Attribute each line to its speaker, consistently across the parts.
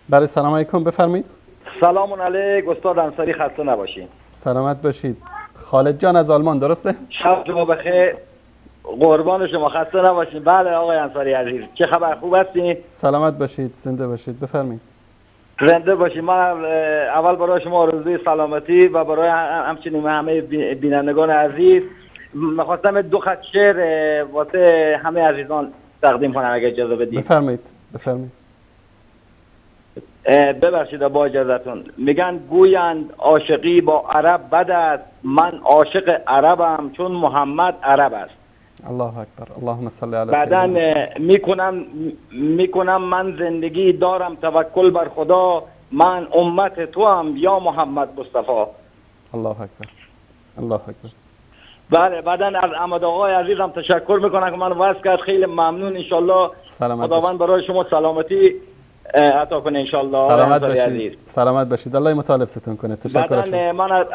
Speaker 1: بله سلام علیکم، بفرمایید.
Speaker 2: سلام علیک استاد انصاری، خسته نباشین.
Speaker 1: سلامت باشید. خالد جان از آلمان، درسته؟
Speaker 2: شب شما بخیر، قربان شما، خسته نباشین. بله آقای انصاری عزیز، چه خبر، خوب هستین؟
Speaker 1: سلامت باشید، زنده باشید، بفرمایید.
Speaker 2: زنده باشین. من اول برای شما آرزوی سلامتی و برای همچنین همه بینندگان عزیز می‌خواستم دو خط شعر واسه همه عزیزان تقدیم کنم اگه اجازه بدید.
Speaker 1: بفرمایید بفرمایید.
Speaker 2: ببخشید با اجازهتون. میگن گویند عاشقی با عرب بد است، من عاشق عربم چون محمد عرب است.
Speaker 1: الله اکبر، اللهم صل علی
Speaker 2: بعدن
Speaker 1: سیدنا.
Speaker 2: میکنم من زندگی دارم توکل بر خدا، من امت تو هم یا محمد مصطفی.
Speaker 1: الله اکبر، الله اکبر.
Speaker 2: بله، بعدن از احمد آقای عزیزم تشکر میکنم که من واسه کرد، خیلی ممنون. انشالله خداوند برای شما سلامتی عطا کنه انشالله.
Speaker 1: سلامت باشید، سلامت باشید، الله مطالب ستون کنه. تشکر.
Speaker 2: بعدن من از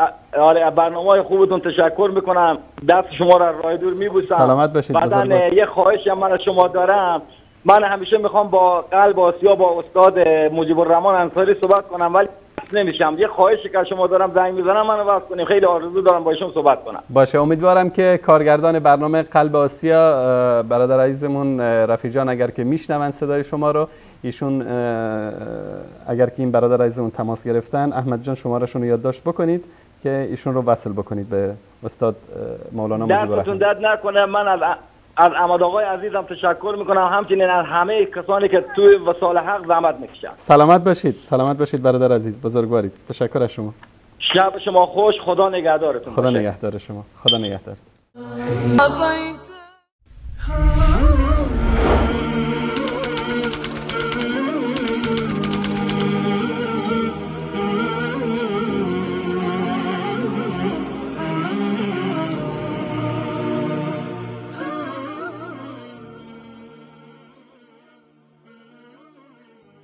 Speaker 2: برنامه خوبتون تشکر میکنم، دست شما را راه دور میبوسم.
Speaker 1: سلامت باشید.
Speaker 2: بعدن یه خواهشی هم من از شما دارم، من همیشه میخوام با قلب آسیا با استاد مجیب الرحمن انصاری صحبت کنم ولی نمیشم. یه خواهشی که شما دارم، زنگ میزنم منو وصل کنیم، خیلی آرزو دارم با ایشون صحبت کنم.
Speaker 1: باشه، امیدوارم که کارگردان برنامه قلب آسیا برادر عزیزمون رفیع جان اگر که میشنون صدای شما رو، ایشون اگر که این برادر عزیزمون تماس گرفتن، احمد جان شمارهشون رو یادداشت بکنید که ایشون رو وصل بکنید به استاد مولانا مجیب الرحمن.
Speaker 2: دستتون درد نکنه. من از احمد آقای عزیزم تشکر میکنم، همچنین از همه کسانی که توی وسال حق زحمت میکشن.
Speaker 1: سلامت باشید، سلامت باشید برادر عزیز، بزرگوارید. تشکر از شما.
Speaker 2: شب شما خوش، خدا نگهدارتون.
Speaker 1: خدا نگهدار شما، خدا نگهدار.